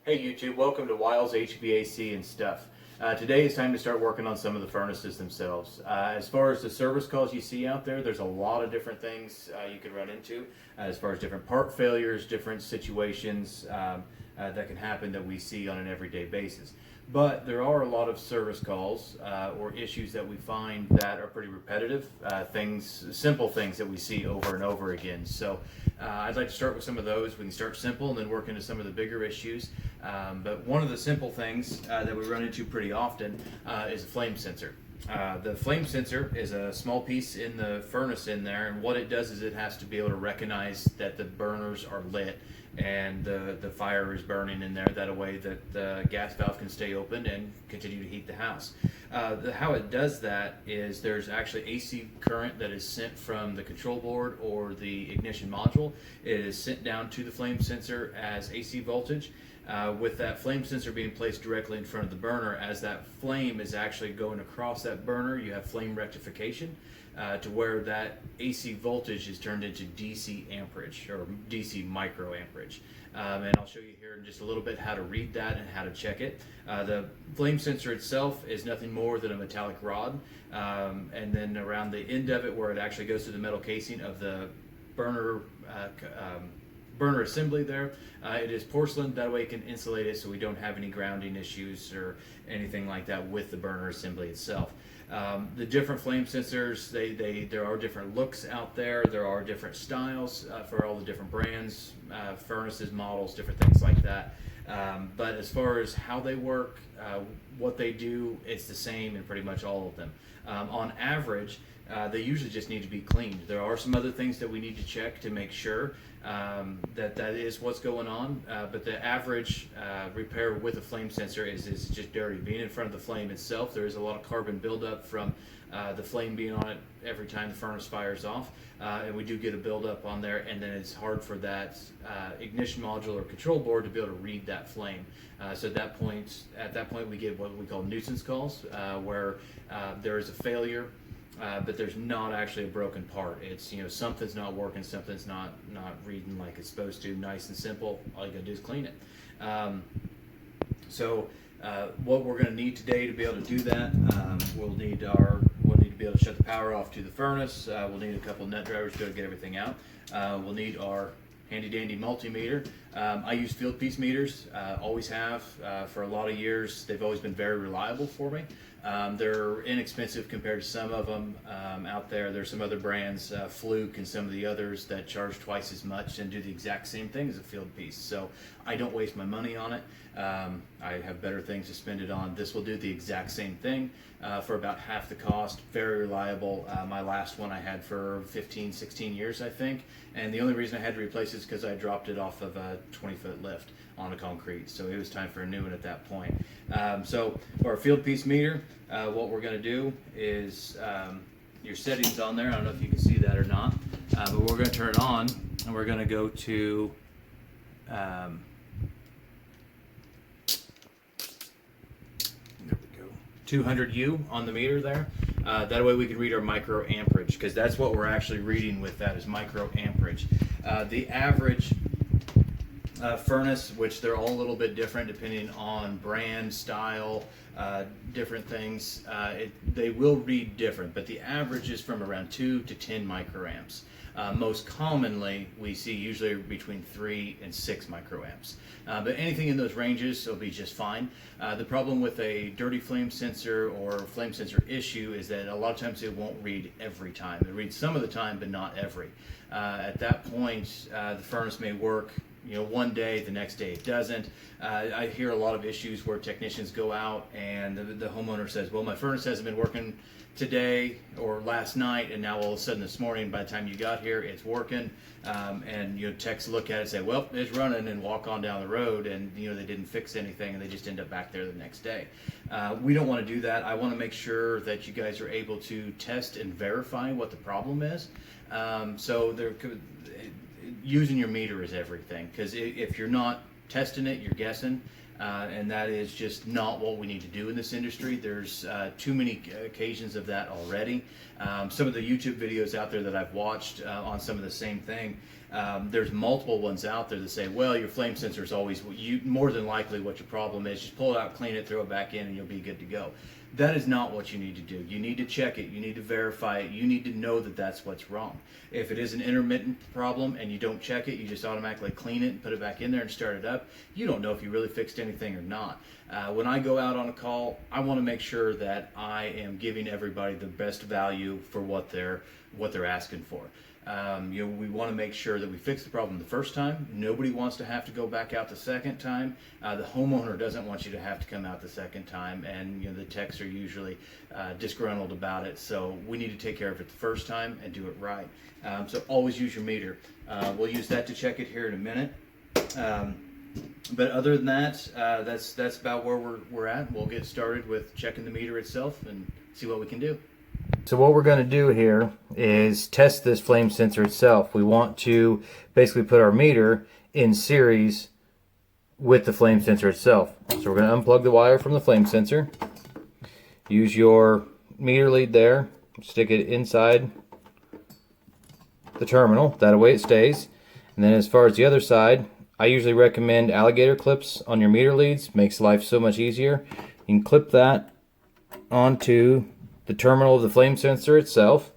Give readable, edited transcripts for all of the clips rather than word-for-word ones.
Hey YouTube, welcome to Wiles HVAC and stuff. Today it's time to start working on some of the furnaces themselves. As far as the service calls you see out there, there's a lot of different things you could run into as far as different part failures, different situations that can happen that we see on an everyday basis. But there are a lot of service calls or issues that we find that are pretty repetitive, simple things that we see over and over again. So I'd like to start with some of those. We can start simple and then work into some of the bigger issues. But one of the simple things that we run into pretty often is a flame sensor. The flame sensor is a small piece in the furnace in there, and what it does is it has to be able to recognize that the burners are lit and the fire is burning in there, that way that the gas valve can stay open and continue to heat the house. How it does that is there's actually AC current that is sent from the control board or the ignition module. It is sent down to the flame sensor as AC voltage. With that flame sensor being placed directly in front of the burner, as that flame is actually going across that burner, you have flame rectification to where that AC voltage is turned into DC amperage or DC microamperage. And I'll show you here in just a little bit how to read that and how to check it. The flame sensor itself is nothing more than a metallic rod, and then around the end of it where it actually goes to the metal casing of the burner burner assembly there, it is porcelain. That way it can insulate it so we don't have any grounding issues or anything like that with the burner assembly itself. The different flame sensors, there are different looks out there. There are different styles for all the different brands, furnaces, models, different things like that. But as far as how they work, what they do, it's the same in pretty much all of them. On average, they usually just need to be cleaned. There are some other things that we need to check to make sure that is what's going on, but the average repair with a flame sensor is just dirty. Being in front of the flame itself, there is a lot of carbon buildup from the flame being on it every time the furnace fires off, and we do get a buildup on there, and then it's hard for that ignition module or control board to be able to read that flame. So at that point we get what we call nuisance calls, where there is a failure, but there's not actually a broken part. It's, something's not working, something's not reading like it's supposed to. Nice and simple. All you gotta do is clean it. What we're gonna need today to be able to do that, we'll need to be able to shut the power off to the furnace. We'll need a couple of nut drivers to be able to get everything out. We'll need our handy dandy multimeter. I use field piece meters, always have for a lot of years. They've always been very reliable for me. They're inexpensive compared to some of them out there. There's some other brands, Fluke and some of the others, that charge twice as much and do the exact same thing as a field piece. So I don't waste my money on it. I have better things to spend it on. This will do the exact same thing for about half the cost. Very reliable. My last one I had for 15, 16 years, I think. And the only reason I had to replace it is because I dropped it off of a 20-foot lift on a concrete. So it was time for a new one at that point. So for our field piece meter, what we're going to do is your settings on there. I don't know if you can see that or not, but we're going to turn it on, and we're going to go to 200U on the meter there. That way we can read our microamperage, because that's what we're actually reading with that, is microamperage. The average furnace, which they're all a little bit different depending on brand, style, different things, they will read different, but the average is from around 2 to 10 microamps. Most commonly, we see usually between 3 and 6 microamps. But anything in those ranges will be just fine. The problem with a dirty flame sensor or flame sensor issue is that a lot of times it won't read every time. It reads some of the time, but not every. At that point, the furnace may work one day, the next day it doesn't. I hear a lot of issues where technicians go out and the homeowner says, well, my furnace hasn't been working today or last night, and now all of a sudden this morning, by the time you got here, it's working. And techs look at it and say, well, it's running, and walk on down the road, and they didn't fix anything, and they just end up back there the next day. We don't want to do that. I want to make sure that you guys are able to test and verify what the problem is. Using your meter is everything, because if you're not testing it, you're guessing. and that is just not what we need to do in this industry. There's too many occasions of that already. Some of the YouTube videos out there that I've watched on some of the same thing, there's multiple ones out there that say, well, your flame sensor is always more than likely what your problem is. Just pull it out, clean it, throw it back in, and you'll be good to go. That is not what you need to do. You need to check it. You need to verify it. You need to know that that's what's wrong. If it is an intermittent problem and you don't check it, you just automatically clean it and put it back in there and start it up, you don't know if you really fixed anything or not. When I go out on a call, I want to make sure that I am giving everybody the best value for what they're asking for. We want to make sure that we fix the problem the first time. Nobody wants to have to go back out the second time. The homeowner doesn't want you to have to come out the second time, and the techs are usually disgruntled about it. So we need to take care of it the first time and do it right. So always use your meter. We'll use that to check it here in a minute. But other than that, that's about where we're at. We'll get started with checking the meter itself and see what we can do. So what we're going to do here is test this flame sensor itself. We want to basically put our meter in series with the flame sensor itself. So we're going to unplug the wire from the flame sensor. Use your meter lead there. Stick it inside the terminal. That way it stays. And then as far as the other side, I usually recommend alligator clips on your meter leads. Makes life so much easier. You can clip that onto the terminal of the flame sensor itself,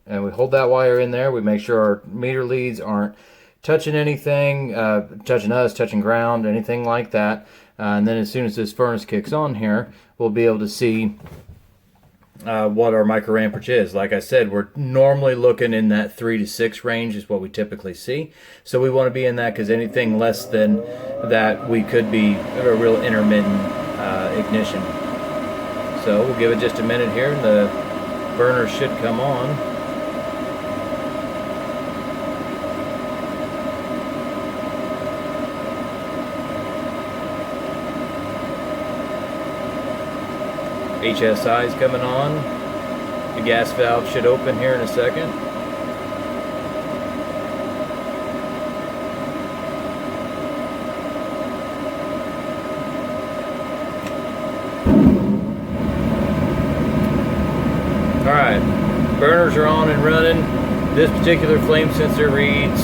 and we hold that wire in there. We make sure our meter leads aren't touching anything, touching us, touching ground, anything like that. And then as soon as this furnace kicks on here, we'll be able to see what our microamperage is. Like I said, we're normally looking in that 3 to 6 range is what we typically see. So we want to be in that, because anything less than that, we could be a real intermittent ignition. So we'll give it just a minute here and the burner should come on. HSI is coming on. The gas valve should open here in a second. Alright, burners are on and running. This particular flame sensor reads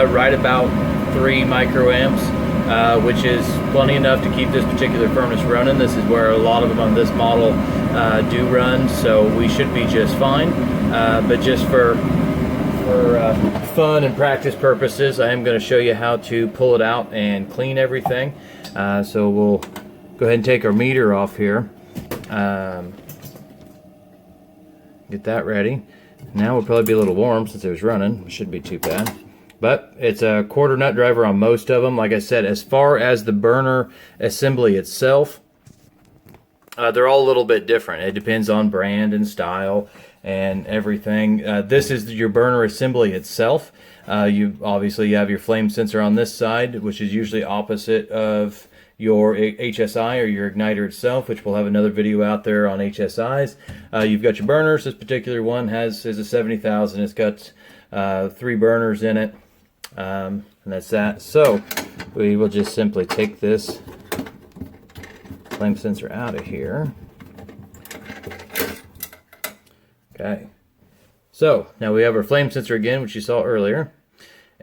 right about 3 microamps, which is plenty enough to keep this particular furnace running. This is where a lot of them on this model do run, so we should be just fine. But just for fun and practice purposes, I am going to show you how to pull it out and clean everything. So we'll go ahead and take our meter off here. Get that ready. Now we'll probably be a little warm since it was running. It shouldn't be too bad. But it's a quarter nut driver on most of them. Like I said, as far as the burner assembly itself, they're all a little bit different. It depends on brand and style and everything. This is your burner assembly itself. You obviously have your flame sensor on this side, which is usually opposite of your HSI or your igniter itself, which we'll have another video out there on HSIs. You've got your burners. This particular one is a 70,000. It's got 3 burners in it, and that's that. So we will just simply take this flame sensor out of here. Okay, so now we have our flame sensor again, which you saw earlier,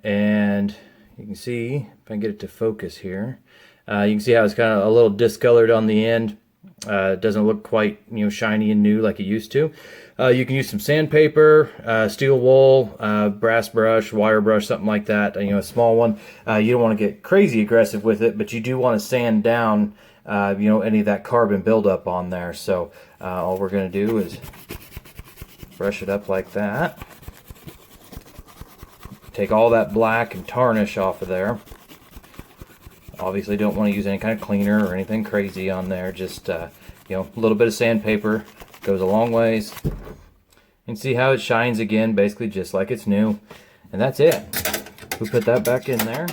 and you can see, if I can get it to focus here, you can see how it's kind of a little discolored on the end. It doesn't look quite shiny and new like it used to. You can use some sandpaper, steel wool, brass brush, wire brush, something like that. A small one. You don't want to get crazy aggressive with it, but you do want to sand down any of that carbon buildup on there. So all we're going to do is brush it up like that. Take all that black and tarnish off of there. Obviously don't want to use any kind of cleaner or anything crazy on there. Just a little bit of sandpaper goes a long ways. You can see how it shines again, basically just like it's new. And that's it. We put that back in there.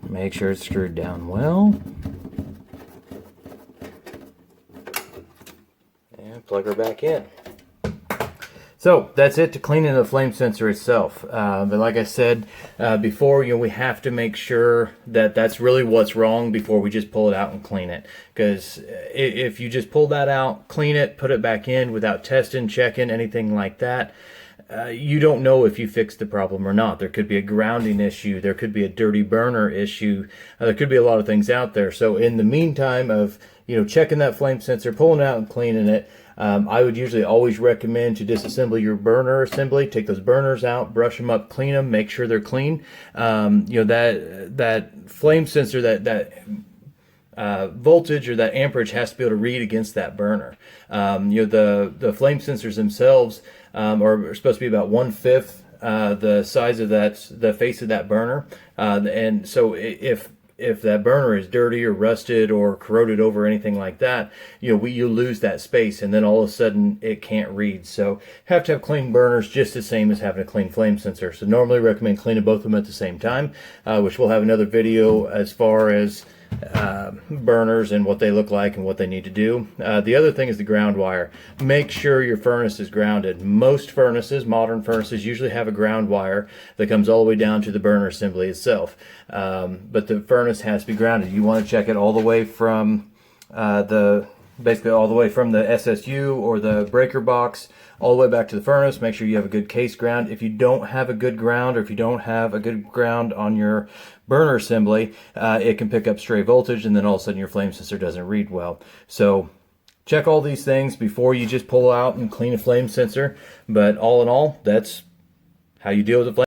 Make sure it's screwed down well. And plug her back in. So that's it to cleaning the flame sensor itself. But like I said before, we have to make sure that that's really what's wrong before we just pull it out and clean it. Because if you just pull that out, clean it, put it back in without testing, checking, anything like that, you don't know if you fixed the problem or not. There could be a grounding issue. There could be a dirty burner issue. There could be a lot of things out there. So in the meantime of checking that flame sensor, pulling it out and cleaning it, I would usually always recommend to disassemble your burner assembly. Take those burners out, brush them up, clean them, make sure they're clean. That flame sensor, that voltage or that amperage has to be able to read against that burner. The flame sensors themselves are supposed to be about 1/5 the size of the face of that burner, and so if that burner is dirty or rusted or corroded over or anything like that, you lose that space, and then all of a sudden it can't read. So have to have clean burners, just the same as having a clean flame sensor. So normally recommend cleaning both of them at the same time, which we'll have another video as far as burners and what they look like and what they need to do. The other thing is the ground wire. Make sure your furnace is grounded. Most furnaces, modern furnaces, usually have a ground wire that comes all the way down to the burner assembly itself. But the furnace has to be grounded. You want to check it all the way from basically all the way from the SSU or the breaker box all the way back to the furnace. Make sure you have a good case ground. If you don't have a good ground, or if you don't have a good ground on your burner assembly, it can pick up stray voltage, and then all of a sudden your flame sensor doesn't read well. So check all these things before you just pull out and clean a flame sensor. But all in all, that's how you deal with a flame.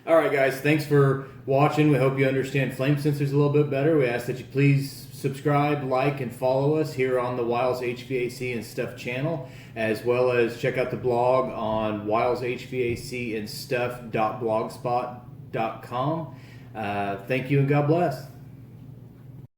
All right, guys, thanks for watching. We hope you understand flame sensors a little bit better. We ask that you please subscribe, like, and follow us here on the Wiles HVAC and Stuff channel, as well as check out the blog on wileshvacandstuff.blogspot.com. Thank you and God bless.